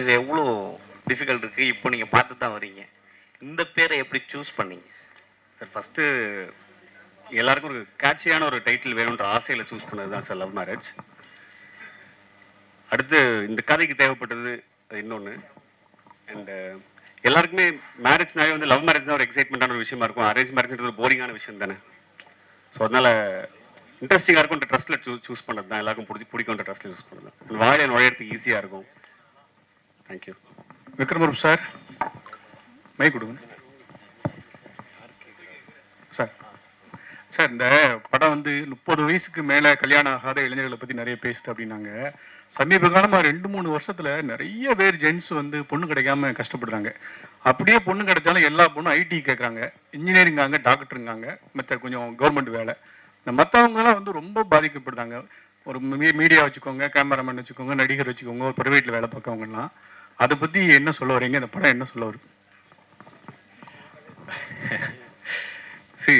இது எவ்வளோ டிஃபிகல்ட் இருக்குது. இப்போ நீங்கள் பார்த்து தான் வரீங்க. இந்த பேரை எப்படி சூஸ் பண்ணீங்க சார்? ஃபஸ்ட்டு எல்லாருக்கும் ஒரு கேட்சியான ஒரு டைட்டில் வேணுன்ற ஆசையில் சூஸ் பண்ணது தான் சார் லவ் மேரேஜ். அடுத்து இந்த கதைக்கு தேவைப்பட்டது இன்னொன்று. அண்டு எல்லாருக்குமே மேரேஜ்னாவே வந்து லவ் மேரேஜ் தான் ஒரு எக்ஸைட்மெண்ட்டான ஒரு விஷயமா இருக்கும். அரேஞ்ச் மேரேஜ்ன்றது ஒரு போரிங்கான விஷயம் தானே. ஸோ அதனால் இன்ட்ரெஸ்டிங்காக இருக்கும்ன்ற ட்ரஸ்ட்டில் சூஸ் பண்ணது தான், எல்லாருக்கும் பிடிக்கும்ன்ற ட்ரஸ்ட்டில் சூஸ் பண்ணது தான். வாழையை நுழையிறதுக்கு ஈஸியாக இருக்கும். தேங்க்யூ. விக்ரமரூப் சார், மை கொடுங்க சார். சார், இந்த படம் வந்து 30 வயசுக்கு மேலே கல்யாணம் ஆகாத இளைஞர்களை பற்றி நிறைய பேசுது அப்படின்னாங்க. சமீப காலமாக 2-3 வருஷத்தில் நிறைய பேர் ஜென்ஸ் வந்து பொண்ணு கிடைக்காம கஷ்டப்படுறாங்க. அப்படியே பொண்ணு கிடைச்சாலும் எல்லா பொண்ணும் ஐடி கேட்குறாங்க, இன்ஜினியரிங்காங்க, டாக்டருங்காங்க, மற்ற கொஞ்சம் கவர்மெண்ட் வேலை. இந்த மற்றவங்கலாம் வந்து ரொம்ப பாதிக்கப்படுறாங்க. ஒரு மீடியா வச்சுக்கோங்க, கேமராமேன் வச்சுக்கோங்க, நடிகர் வச்சுக்கோங்க, ஒரு ப்ரைவேட்டில் வேலை பார்க்கவங்கலாம். அதை பற்றி என்ன சொல்ல வரீங்க? இந்த படம் என்ன சொல்ல வருது?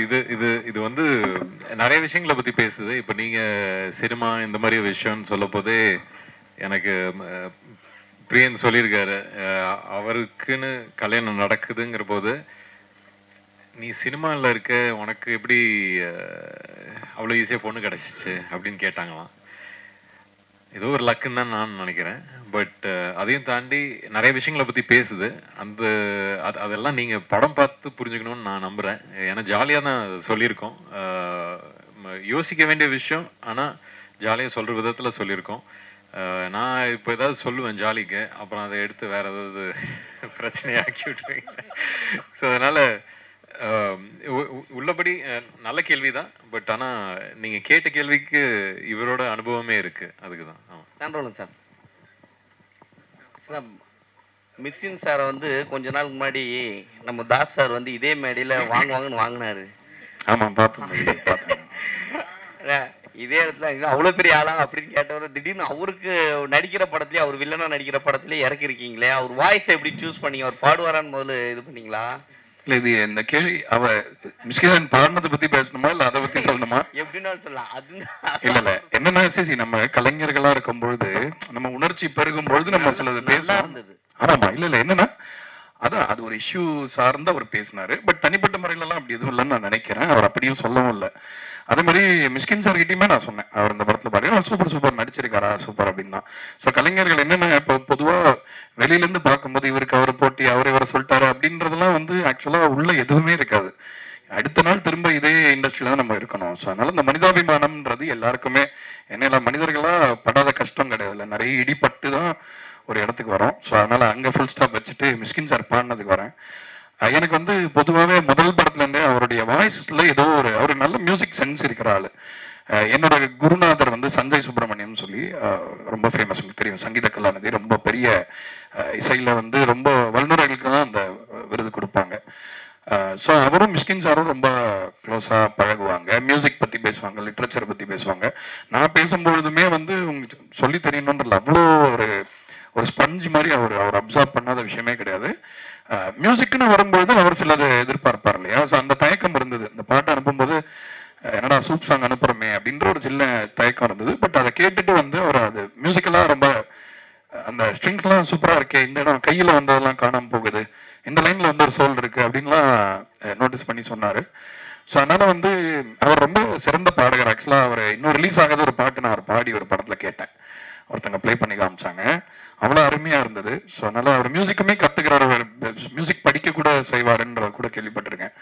இது இது இது வந்து நிறைய விஷயங்களை பற்றி பேசுது. இப்போ நீங்கள் சினிமா இந்த மாதிரி விஷயம்னு சொல்ல போதே எனக்கு பிரியன் சொல்லியிருக்காரு, அவருக்குன்னு கல்யாணம் நடக்குதுங்கிற போது நீ சினிமாவில் இருக்க, உனக்கு எப்படி அவ்வளோ ஈஸியாக பொண்ணு கிடச்சிச்சு அப்படின்னு கேட்டாங்களாம். ஏதோ ஒரு லக்குன்னு தான் நான் நினைக்கிறேன். பட் அதையும் தாண்டி நிறைய விஷயங்களை பற்றி பேசுது. அதெல்லாம் நீங்கள் படம் பார்த்து புரிஞ்சுக்கணும்னு நான் நம்புகிறேன். ஏன்னா ஜாலியாக தான் சொல்லியிருக்கோம். யோசிக்க வேண்டிய விஷயம், ஆனால் ஜாலியாக சொல்கிற விதத்தில் சொல்லியிருக்கோம். நான் இப்போ ஏதாவது சொல்லுவேன் ஜாலிக்கு, அப்புறம் அதை எடுத்து வேறு ஏதாவது பிரச்சனையாக்கி விட்டுருவீங்க. ஸோ அதனால் உள்ளபடி நல்ல கேள்வி தான். பட் ஆனால் நீங்கள் கேட்ட கேள்விக்கு இவரோட அனுபவமே இருக்குது. அதுக்கு தான். சார் சார் சார் மிஸ்கின் சாரை வந்து கொஞ்ச நாள் முன்னாடி நம்ம தாஸ் சார் வந்து இதே மேடையில் வாங்குவாங்கன்னு வாங்கினாரு. ஆமாம், பார்த்தேன். இதே இடத்துல அவ்வளோ பெரிய ஆளா அப்படின்னு கேட்டவர், திடீர்னு அவருக்கு நடிக்கிற படத்துலேயே, அவர் வில்லனா நடிக்கிற படத்துலேயே இறக்கிருக்கீங்களே, அவர் வாய்ஸை எப்படி சூஸ் பண்ணீங்க? அவர் பாடுவாரான்னு முதல்ல இது பண்ணீங்களா? இல்ல, இது இந்த கேள்வி அவ மிஸ்கின் பாடினதை பத்தி பேசணுமா இல்ல அதை பத்தி சொல்லணுமா? எப்படின்னாலும் சொல்லலாம். அது இல்ல என்னன்னா சிசி, நம்ம கலைஞர்களா இருக்கும் பொழுது, நம்ம உணர்ச்சி பெருகும் பொழுது நம்ம சிலது பேசலாம் இருந்தது. ஆமாமா, இல்ல என்னன்னா அதான் அது ஒரு இஷ்யூ சார்ந்த அவர் பேசினாரு. பட் தனிப்பட்ட முறையில எல்லாம் அப்படி எதுவும் இல்லைன்னு நான் நினைக்கிறேன். அவர் அப்படியும் சொல்லவும் இல்லை. அதே மாதிரி மிஸ்கின் சார் கிட்டயுமே நான் சொன்னேன், அவர் இந்த படத்துல பாருங்க சூப்பர் நடிச்சிருக்காரா, சூப்பர் அப்படின்னு தான். ஸோ கலைஞர்கள் என்னென்ன இப்போ பொதுவா வெளியில இருந்து பார்க்கும்போது இவருக்கு அவர் போட்டி, அவர் இவரை சொல்லிட்டாரு அப்படின்றதெல்லாம் வந்து ஆக்சுவலா உள்ள எதுவுமே இருக்காது. அடுத்த நாள் திரும்ப இதே இண்டஸ்ட்ரியில தான் நம்ம இருக்கணும். ஸோ அதனால இந்த மனிதாபிமானம்ன்றது எல்லாருக்குமே, என்ன மனிதர்களா படாத கஷ்டம் கிடையாது, இல்லை நிறைய இடிப்பட்டு தான் ஒரு இடத்துக்கு வரோம். ஸோ அதனால அங்கே ஃபுல் ஸ்டாப் வச்சுட்டு மிஸ்கின் சார் பாடினதுக்கு வரேன். எனக்கு வந்து பொதுவாகவே முதல் படத்துலேருந்தே அவருடைய வாய்ஸில் ஏதோ அவர் நல்ல மியூசிக் சென்ஸ் இருக்கிற ஆள். என்னோட குருநாதர் வந்து சஞ்சய் சுப்பிரமணியம் சொல்லி ரொம்ப ஃபேமஸ், உங்களுக்கு தெரியும், சங்கீத கலாநிதி, ரொம்ப பெரிய இசையில் வந்து ரொம்ப வல்லுநர்களுக்கு தான் அந்த விருது கொடுப்பாங்க. ஸோ அவரும் மிஸ்கின் சாரும் ரொம்ப க்ளோஸாக பழகுவாங்க, மியூசிக் பற்றி பேசுவாங்க, லிட்ரேச்சர் பற்றி பேசுவாங்க. நான் பேசும்பொழுதுமே வந்து உங்களுக்கு சொல்லி தெரியணுன்றதுல அவ்வளோ ஒரு ஸ்பஞ்ச் மாதிரி அவர் அப்சர்வ் பண்ணாத விஷயமே கிடையாது. மியூசிக்னு வரும்பொழுது அவர் சிலது எதிர்பார்ப்பார் இல்லையா. ஸோ அந்த தயக்கம் இருந்தது. இந்த பாட்டை அனுப்பும்போது என்னடா சூப் சாங் அனுப்புறமே அப்படின்ற ஒரு சின்ன தயக்கம் இருந்தது. பட் அதை கேட்டுட்டு வந்து அவர் அது மியூசிக்கெல்லாம் ரொம்ப அந்த ஸ்ட்ரிங்ஸ்லாம் சூப்பராக இருக்கே, இந்த இடம் கையில் வந்ததெல்லாம் காணாமல் போகுது, இந்த லைனில் வந்து ஒரு சோல் இருக்குது அப்படின்லாம் நோட்டீஸ் பண்ணி சொன்னார். ஸோ அதனால வந்து அவர் ரொம்ப சிறந்த பாடகர். ஆக்சுவலாக அவர் இன்னும் ரிலீஸ் ஆகாத ஒரு பாட்டு நான் அவர் பாடி ஒரு படத்தில் கேட்டேன், ஒருத்தங்க ப்ளே பண்ணி காமிச்சாங்க, அவ்வளோ அருமையாக இருந்தது. ஸோ அதனால அவர் மியூசிக்குமே கற்றுக்கிறார், மியூசிக் படிக்க கூட செய்வாருன்ற கூட கேள்விப்பட்டிருக்கேன்.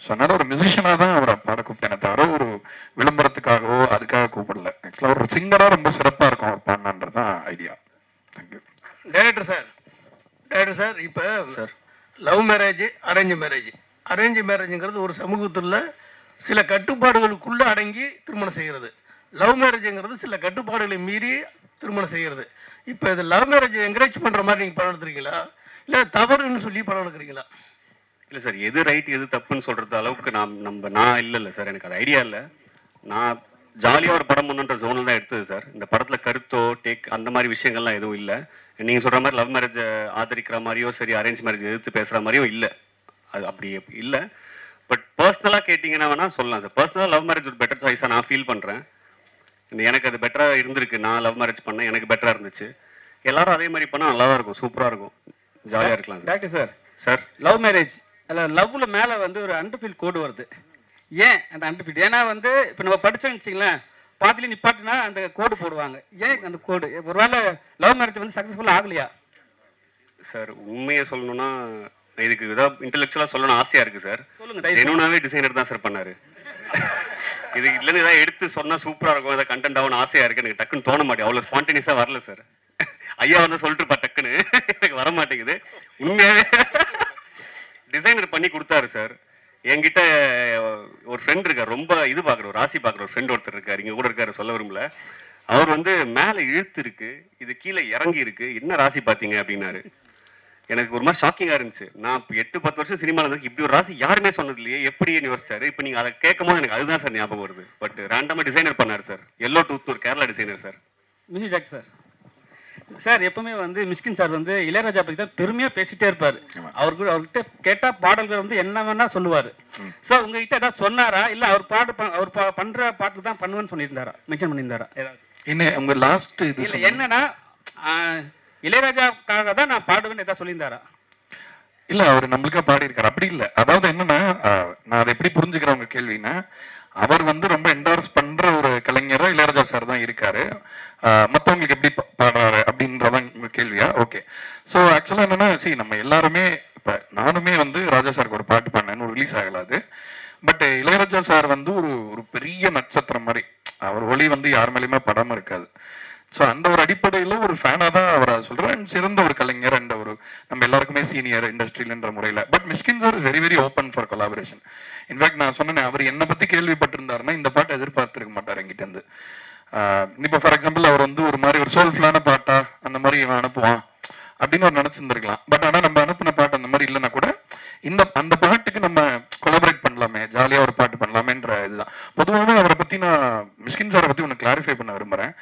ஸோ அதனால ஒரு மியூசிஷியனாக தான் அவரை பாட கூப்பிட்டேனே தவிர ஒரு விளம்பரத்துக்காகவோ அதுக்காக கூப்பிடல. ஆக்சுவலாக ஒரு சிங்கராக ரொம்ப சிறப்பாக இருக்கும் அவர் பாடினான்றது தான் ஐடியா. தேங்க்யூ. டைரக்டர் சார், இப்போ சார் லவ் மேரேஜ், அரேஞ்ச் மேரேஜுங்கிறது ஒரு சமூகத்தில் சில கட்டுப்பாடுகளுக்குள்ளே அடங்கி திருமணம் செய்கிறது. லவ் மேரேஜுங்கிறது சில கட்டுப்பாடுகளை மீறி திருமணம் செய்கிறது. இப்போ இது லவ் மேரேஜ் என்கரேஜ் பண்ணுற மாதிரி நீங்கள் படம் எடுத்துறீங்களா, இல்லை தவறுன்னு சொல்லி படம் எடுக்கிறீங்களா? இல்லை சார், எது ரைட் எது தப்புன்னு சொல்கிறது அளவுக்கு நான் இல்லை சார், எனக்கு அது ஐடியா இல்லை. நான் ஜாலியாக ஒரு படம் பண்ணுன்ற ஜோனில் தான் எடுத்தது சார். இந்த படத்தில் கருத்தோ அந்த மாதிரி விஷயங்கள்லாம் எதுவும் இல்லை. நீங்கள் சொல்கிற மாதிரி லவ் மேரேஜை ஆதரிக்கிற மாதிரியோ சரி, அரேஞ்ச் மேரேஜ் எதிர்த்து பேசுகிற மாதிரியும் இல்லை. அது அப்படி இல்லை. பட் பர்சனலாக கேட்டிங்கன்னா வேணால் சொல்லலாம் சார். பர்சனலாக லவ் மேரேஜ் ஒரு பெட்டர் சாய்ஸாக நான் ஃபீல் பண்ணுறேன். எனக்கு அது பெட்டராக இருந்திருக்கு. நான் லவ் மேரேஜ் பண்ணேன், எனக்கு பெட்டராக இருந்துச்சு. எல்லாரும் அதே மாதிரி பண்ணா நல்லா தான் இருக்கும், சூப்பரா இருக்கும், ஜாலியா இருக்கலாம் sir. Doctor sir, sir love marriage அதில் லவ்ல மேலே வந்து ஒரு அண்டர்ஃபீல்ட் கோடு வருது. ஏன் அந்த அண்டர்ஃபீல்ட்? ஏன்னா வந்து இப்போ நம்ம படித்தோம்னு வச்சிங்களேன், பாதியில் நிப்பாட்டினா அந்த கோடு போடுவாங்க. ஏன் அந்த கோடு? ஒருவேளை லவ் மேரேஜ் வந்து சக்ஸஸ்ஃபுல்லாக ஆகலையா? சார் உண்மையை சொல்லணும்னா இதுக்கு ஏதாவது இன்டெலெக்சுவலா சொல்லணும்னு ஆசையா இருக்கு சார். சொல்லுங்க. ஜெனுனாவே டிசைனர் தான் சார் பண்ணாரு. இது இதுல ஏதாவது எடுத்து சொன்னா சூப்பரா இருக்கும், ஏதாவது கண்டென்ட் ஆகும் ஆசையா இருக்கு. எனக்கு டக்குன்னு தோண மாட்டேன், அவ்வளவு ஸ்பான்டேனியஸா வரல சார். ஐயா வந்து சொல்லிட்டு டக்குன்னு எனக்கு வர மாட்டேங்குது. உண்மையாவே டிசைனர் பண்ணி கொடுத்தாரு சார். என்கிட்ட ஒரு ஃப்ரெண்ட் இருக்கார், ரொம்ப இது பாக்குற ஒரு ராசி பாக்குற ஒரு ஃப்ரெண்ட் ஒருத்தர் இருக்காரு, இங்க கூட இருக்காரு, சொல்ல விரும்பல. அவர் வந்து மேல இழுத்து இருக்கு, இது கீழே இறங்கி இருக்கு, என்ன ராசி பாத்தீங்க அப்படின்னாரு. எனக்கு ஒரு மாதிரி ஷாக்கிங்கா இருந்துச்சு. நான் 8-10 வருஷம் சினிமாவில் இருக்கு, இப்படி ஒரு ராசி யாருமே சொன்னது இல்லையே, எப்படி யோசிச்சாரு. இப்போ நீங்க அதை கேட்கும் போது எனக்கு அதுதான் சார் ஞாபகம் வருது. பட் ரேண்டமா டிசைனர் பண்ணாரு சார், எல்லோ டூத் ஒரு Kerala designer sir. Music doctor sir, sir எப்பவுமே வந்து மிஸ்கின் சார் வந்து இளையராஜா பற்றி தான் பெருமையாக பேசிட்டே இருப்பார். அவர்கிட்ட கேட்டால் பாடல்கள் வந்து என்ன வேணா சொல்லுவார். ஸோ உங்ககிட்ட ஏதாவது சொன்னாரா, இல்லை அவர் பண்ணுற பாட்டு தான் பண்ணுவேன்னு சொல்லியிருந்தாரா, மென்ஷன் பண்ணியிருந்தாரா ஏதாவது? என்ன உங்க லாஸ்ட் இது இல்லை என்னன்னா இளையராஜாக்காக தான் நான் பாடுவேன்னு ஏதாவது சொல்லியிருந்தாரா? இல்ல அவர் நம்மளுக்கா பாடி இருக்காரு, அப்படி இல்ல. அதாவது என்னன்னா நான் அதை எப்படி புரிஞ்சுக்கிறேன் உங்க கேள்வின்னா, அவர் வந்து ரொம்ப என்டார்ஸ் பண்ற ஒரு கலைஞரா இளையராஜா சார் தான் இருக்காரு. மற்றவங்களுக்கு எப்படி பாடுறாரு அப்படின்றதான் உங்க கேள்வியா? ஓகே. ஸோ ஆக்சுவலா என்னன்னா, நம்ம எல்லாருமே இப்ப நானுமே வந்து ராஜா சாருக்கு ஒரு பாட்டு பாடினேன்னு ரிலீஸ் ஆகலாது. பட் இளையராஜா சார் வந்து ஒரு பெரிய நட்சத்திரம் மாதிரி, அவர் ஒளி வந்து யார் மேலேயுமே படாம இருக்காது. ஸோ அந்த ஒரு அடிப்படையில் ஒரு ஃபேனாக தான் அவரை சொல்கிறேன். சிறந்த ஒரு கலைஞர் அண்ட் ஒரு நம்ம எல்லாருக்குமே சீனியர் இண்டஸ்ட்ரியில்ன்ற முறையில். But Mysskin sir is very very open for collaboration. In fact நான் சொன்னேன், அவர் என்னை பற்றி கேள்விப்பட்டிருந்தாருன்னா இந்த பாட்டை எதிர்பார்த்துருக்க மாட்டார் என்கிட்டேருந்து. இப்போ ஃபார் எக்ஸாம்பிள் அவர் வந்து ஒரு மாதிரி ஒரு சோல்ஃபுல்லான பாட்டா அந்த மாதிரி இவன் அனுப்புவான் அப்படின்னு ஒரு நினச்சிருந்துருக்கலாம். பட் ஆனால் நம்ம அனுப்பின பாட்டு அந்த மாதிரி இல்லைன்னா கூட அந்த பாட்டுக்கு நம்ம கொலாபரேட் பண்ணலாமே, ஜாலியாக ஒரு பாட்டு பண்ணலாமேன்ற இதுதான். பொதுவாகவே அவரை பற்றி நான் மிஸ்கின் சாரை பற்றி ஒன்று கிளாரிஃபை பண்ண விரும்புகிறேன்.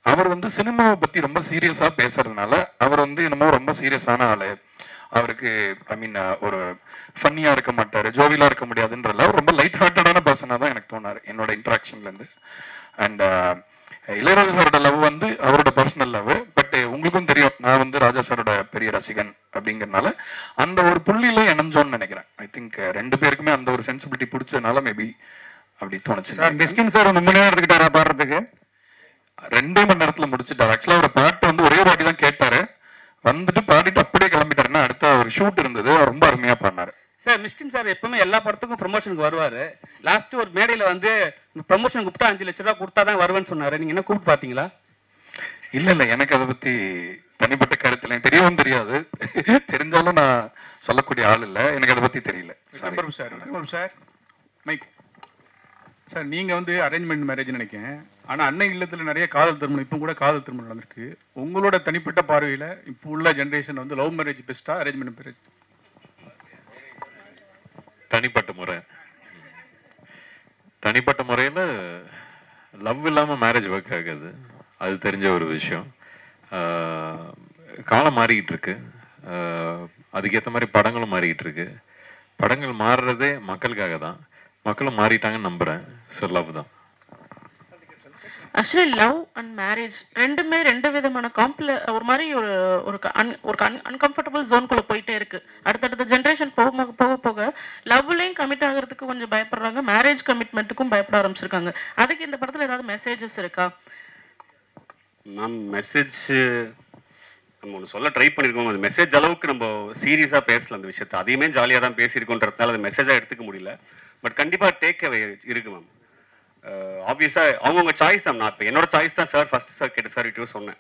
அவர் வந்து சினிமாவை பத்தி ரொம்ப சீரியஸா பேசுறதுனால அவர் வந்து என்னமோ ரொம்ப சீரியஸான ஆளு, அவருக்கு ஐ மீன் ஒரு ஃபன்னியா இருக்க மாட்டாரு, ஜோவிலா இருக்க முடியாதுன்றல ரொம்ப லைட் ஹார்ட்டடான பர்சனா தான் எனக்கு தோணாரு என்னோட இன்ட்ராக்ஷன்ல இருந்து. அண்ட் இளையராஜா சாரோட லவ் வந்து அவரோட பர்சனல் லவ். பட் உங்களுக்கும் தெரியும், நான் வந்து ராஜா சாரோட பெரிய ரசிகன் அப்படிங்கறதுனால அந்த ஒரு புள்ளியில இணைஞ்சோன்னு நினைக்கிறேன். ஐ திங்க் ரெண்டு பேருக்குமே அந்த ஒரு சென்சிபிலிட்டி பிடிச்சதுனால மேபி அப்படி தோணுச்சு. சார் மிஸ்கின் சார் 3 மணி நேரம் எடுத்துக்கிட்டாரா பாடுறதுக்கு? 2 மணி நேரத்துல முடிச்சுட்டாரு. ஆக்சுவலா ஒரு பாட்டு வந்து ஒரே வாட்டி தான் கேட்டாரு, வந்துட்டு பாடிட்டு அப்படியே கிளம்பிட்டாருன்னா அடுத்த ஒரு ஷூட் இருந்தது, ரொம்ப அருமையா பாடினாரு. சார் மிஸ்கின் சார் எப்பவுமே எல்லா படத்துக்கும் ப்ரொமோஷனுக்கு வருவாரு. லாஸ்ட் ஒரு மேடையில வந்து ப்ரொமோஷன் கூப்பிட்டா 5 லட்ச ரூபா கொடுத்தா தான் வருவேன்னு சொன்னாரு. நீங்க என்ன கூப்பிட்டு பாத்தீங்களா? இல்ல எனக்கு அதை பத்தி தனிப்பட்ட கருத்துல எனக்கு தெரியவும் தெரியாது. தெரிஞ்சாலும் நான் சொல்லக்கூடிய ஆள் இல்ல, எனக்கு அதை பத்தி தெரியல. சார் மைக் சார், நீங்க வந்து அரேஞ்ச்மெண்ட் மேரேஜ் நினைக்கிறேன். ஆனா அன்னை இல்லத்துல நிறைய காதல் திருமணம், இப்போ கூட காதல் திருமணம் நடந்திருக்கு. உங்களோட தனிப்பட்ட பார்வையில இப்போ உள்ள ஜெனரேஷன் வந்து லவ் மேரேஜ் பெஸ்டா, அரேஞ்ச்மெண்ட் மேரேஜ்? தனிப்பட்ட முறையில் லவ் இல்லாமல் மேரேஜ் ஒர்க் ஆகாது, அது தெரிஞ்ச ஒரு விஷயம். காலம் மாறிக்கிட்டு இருக்கு, அதுக்கேற்ற மாதிரி படங்களும் மாறிக்கிட்டு இருக்கு. படங்கள் மாறுறதே மக்களுக்காக தான், மக்களும் மாறிட்டாங்கன்னு நம்புகிறேன். ஸோ லவ் தான். ஆக்சுவலி லவ் அண்ட் மேரேஜ் ரெண்டுமே 2 விதமான ஒரு மாதிரி ஒரு அன்கம்ஃபர்டபுள் ஜோனுக்குள்ள போயிட்டே இருக்கு. அடுத்தடுத்த ஜென்ரேஷன் போக போக லவ்லையும் கமிட் ஆகிறதுக்கு கொஞ்சம் பயப்படுறாங்க, மேரேஜ் கமிட்மெண்ட்டுக்கும் பயப்பட ஆரம்பிச்சிருக்காங்க. அதுக்கு இந்த படத்துல ஏதாவது மெசேஜஸ் இருக்கா? மேம் மெசேஜ் நம்ம ஒன்று சொல்ல ட்ரை பண்ணியிருக்கோம். அந்த மெசேஜ் அளவுக்கு நம்ம சீரியஸாக பேசலாம் அந்த விஷயத்தை, அதையுமே ஜாலியாக தான் பேசியிருக்கோன்றதுனால அது மெசேஜாக எடுத்துக்க முடியல. பட் கண்டிப்பாக டேக் அவே இருக்கு மேம். ஆப்வியஸாக அவங்கவுங்க சாய்ஸ் தான். நான் இப்போ என்னோட சாய்ஸ் தான் சார் ஃபர்ஸ்ட் சார் கேட்ட சார் இட்டும் சொன்னேன்.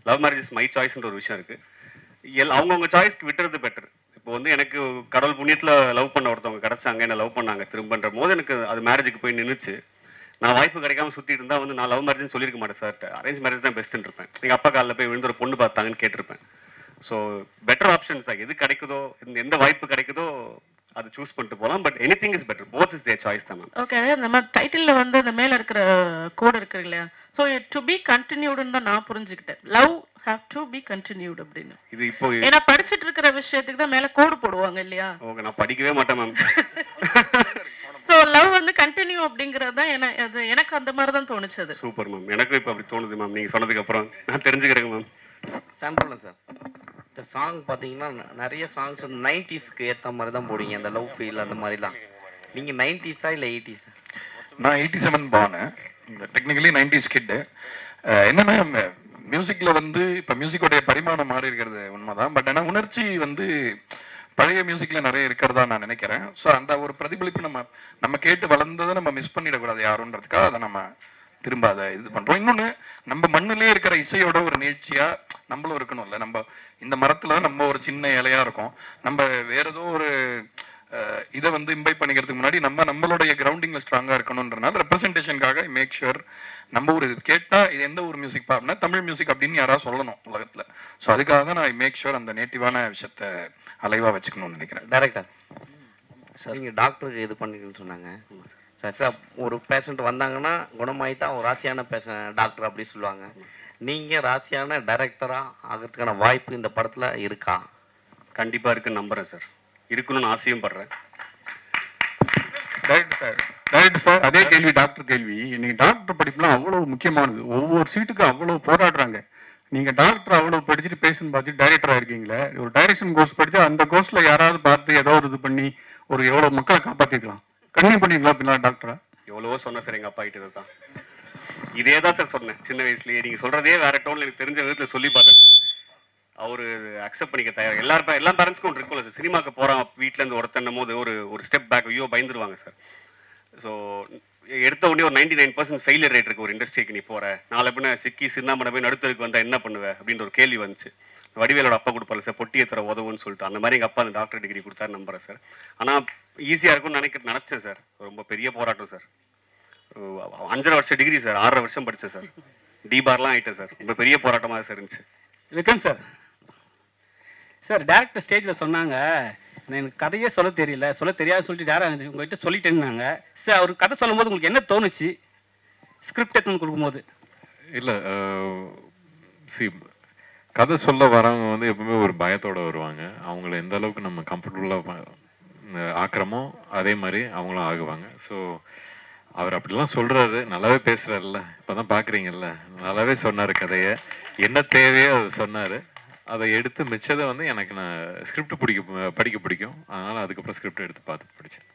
லவ் மேரேஜ் இஸ் மை சாய்ஸ்ன்ற ஒரு விஷயம் இருக்குது. அவங்கவுங்க சாய்ஸ்க்கு விட்டுறது பெட்டர். இப்போ வந்து எனக்கு கடவுள் புண்ணியத்தில் லவ் பண்ண ஒருத்தவங்க கிடச்சாங்க, என்ன லவ் பண்ணாங்க திரும்பன்ற போது எனக்கு அது மேரேஜுக்கு போய் நின்றுச்சு. நான் வாய்ப்பு கிடைக்காம சுற்றிட்டு இருந்தால் வந்து நான் லவ் மேரேஜ்னு சொல்லியிருக்க மாட்டேன் சார், அரேஞ்ச் மேரேஜ் தான் பெஸ்ட்டுன்னு இருப்பேன். எங்கள் அப்பா காலில் போய் விழுந்து ஒரு பொண்ணு பார்த்தாங்கன்னு கேட்டிருப்பேன். ஸோ பெட்டர் ஆப்ஷன்ஸ் தான், எது கிடைக்குதோ எந்த வாய்ப்பு கிடைக்குதோ அது சூஸ் பண்ணிட்டு போகலாம். But anything is better, both is there choice தான் மேம். ஓகே, நம்ம டைட்டில்ல வந்து அந்த மேல இருக்கிற கோட் இருக்கு இல்லையா, ஸோ டு பி கண்டினியூடுன்னு தான் நான் புரிஞ்சுக்கிட்டேன். Love have to be continued அப்படின்னு. இது இப்போ ஏன்னா படிச்சுட்டு இருக்கிற விஷயத்துக்கு தான் மேல கோடு போடுவாங்க இல்லையா? ஓகே, நான் படிக்கவே மாட்டேன் மேம். ஸோ லவ் வந்து கண்டினியூ அப்படிங்கிறது தான் எனக்கு அந்த மாதிரி தான் தோணுச்சு. சூப்பர் மேம், எனக்கும் இப்போ அப்படி தோணுது மேம். நீங்கள் சொன்னதுக்கு அப்புறம் நான் தெரிஞ்சுக்கிறேங்க மேம். சாம்பிள் சார் இந்த சாங் பார்த்தீங்கன்னா நிறைய சாங்ஸ் வந்து 90ஸ்க்கு ஏற்ற மாதிரி தான் போடுவீங்க, அந்த லவ் ஃபீல் அந்த மாதிரிலாம். நீங்கள் 90ஸா இல்லை 80ஸா? நான் 87 பானு, டெக்னிக்கலி 90s கிட்டு. என்னன்னா மியூசிக்ல வந்து இப்போ மியூசிக்கோடைய பரிமாணம் மாறி இருக்கிறது உண்மைதான். பட் ஆனால் உணர்ச்சி வந்து பழைய மியூசிக்ல நிறைய இருக்கிறதா நான் நினைக்கிறேன். ஸோ அந்த ஒரு பிரதிபலிப்பு நம்ம கேட்டு வளர்ந்ததை நம்ம மிஸ் பண்ணிடக்கூடாது யாருன்றதுக்காக அதை நம்ம திரும்ப அதை இது பண்றோம். இன்னொன்று, நம்ம மண்ணிலே இருக்கிற இசையோட ஒரு நீட்சியா நம்மளும் இருக்கணும்ல. நம்ம இந்த மரத்துல நம்ம ஒரு சின்ன இலையா இருக்கும். நம்ம வேற ஏதோ ஒரு இதை வந்து இம்பைப் பண்ணிக்கிறதுக்கு முன்னாடி நம்மளுடைய கிரவுண்டிங்ல ஸ்ட்ராங்கா இருக்கணும்ன்றனால ரெப்ரஸன்டேஷனுக்காக மேக் ஷுர் நம்ம ஒரு கேட்டா இது எந்த ஒரு மியூசிக் பாருன்னா தமிழ் மியூசிக் அப்படின்னு யாராவது சொல்லணும் உலகத்துல. ஸோ அதுக்காக தான் நான் மேக் ஷுர் அந்த நேட்டிவான விஷயத்த அலைவா வச்சுக்கணும்னு நினைக்கிறேன். டைரக்டர் சார், நீங்கள் டாக்டருக்கு இது பண்ணிக்கணும்னு சொன்னாங்க சார். சார் ஒரு பேஷண்ட் வந்தாங்கன்னா குணமாயிட்டா ஒரு ராசியான டாக்டர் அப்படி சொல்லுவாங்க. நீங்கள் ராசியான டைரக்டராக ஆகிறதுக்கான வாய்ப்பு இந்த படத்தில் இருக்கா? கண்டிப்பா இருக்குன்னு நம்புறேன் சார், இருக்கணும்னு ஆசையும் படுறேன். ரைட் சார், அதே கேள்வி டாக்டர் கேள்வி. இன்னைக்கு டாக்டர் படிப்புலாம் அவ்வளவு முக்கியமானது. ஒவ்வொரு சீட்டுக்கு அவ்வளவு போராடுறாங்க. நீங்க டாக்டர் அவ்வளவு படிச்சுட்டு பேஷண்ட் பார்த்து டைரக்டரா இருக்கீங்களே, ஒரு டைரக்ஷன் கோர்ஸ் படிச்சா அந்த கோர்ஸ்ல யாராவது பார்த்து ஏதோ ஒரு இது பண்ணி ஒரு எவ்வளவு மக்களை காப்பாத்திக்கலாம். கண்டினியூ பண்ணிக்கலாம் பின்னா டாக்டரா? எவ்வளவோ சொன்னேன் சார் எங்க அப்பா கிட்ட தான். இதே தான் சார் சொன்னேன் சின்ன வயசுலயே. நீங்க சொல்றதே வேற டோன்ல எனக்கு தெரிஞ்ச விதத்துல சொல்லி பார்த்தேன் சார். அவரு அக்செப்ட் பண்ணிக்க தயார். எல்லா பேரண்ட்ஸ்க்கும் ஒன்று இருக்கும்ல சார், சினிமாக்கு போறான் வீட்டுல இருந்து ஒருத்தன்னும் போது ஒரு ஸ்டெப் பேக் ஐயோ பயந்துருவாங்க சார். ஸோ எடுத்த உடனே ஒரு 99% ஃபெயிலியர் ரேட் இருக்கு ஒரு இண்டஸ்ட்ரிக்கு. நீ போற நாளை பின்ன சிக்கி சின்னாமனை போய் நடுத்தருக்கு வந்தா என்ன பண்ணுவேன் அப்படின்ற ஒரு கேள்வி வந்துச்சு. வடிவேலோட அப்பா கொடுப்பாரு சார், பொட்டியை தர உதவுன்னு சொல்லிட்டு. அந்த மாதிரி எங்கள் அப்பா அந்த டாக்டர் டிகிரி கொடுத்தாரு நம்புறேன் சார். ஆனால் ஈஸியாக இருக்கும்னு நினச்சேன் சார். ரொம்ப பெரிய போராட்டம் சார். 5.5 வருஷம் டிகிரி சார், 6.5 வருஷம் படித்தேன் சார். டிபார்லாம் ஆகிட்டேன் சார். ரொம்ப பெரிய போராட்டமாக சார் இருந்துச்சு. விக்ரம் சார், சார் டேரக்டர் ஸ்டேஜில் சொன்னாங்க எனக்கு கதையே சொல்ல தெரியல, சொல்ல தெரியாது சொல்லிட்டு யாரும் உங்கள்கிட்ட சொல்லிட்டேன்னாங்க. சார் அவர் கதை சொல்லும் போது உங்களுக்கு என்ன தோணுச்சு ஸ்கிரிப்ட் எடுத்துன்னு கொடுக்கும்போது? இல்லை சி, கதை சொல்ல வரவங்க வந்து எப்பவுமே ஒரு பயத்தோட வருவாங்க. அவங்கள எந்த அளவுக்கு நம்ம கம்ஃபர்டபுளாக ஆக்குறோமோ அதே மாதிரி அவங்களும் ஆகுவாங்க. ஸோ அவர் அப்படிலாம் சொல்றாரு, நல்லாவே பேசுறாருல்ல, இப்போதான் பார்க்குறீங்கல்ல, நல்லாவே சொன்னார் கதையை. என்ன தேவையோ அதை சொன்னார். அதை எடுத்து மிச்சதை வந்து எனக்கு நான் ஸ்கிரிப்ட் படிக்க பிடிக்கும். அதனால் அதுக்கப்புறம் ஸ்கிரிப்ட் எடுத்து பார்த்து படித்தேன்.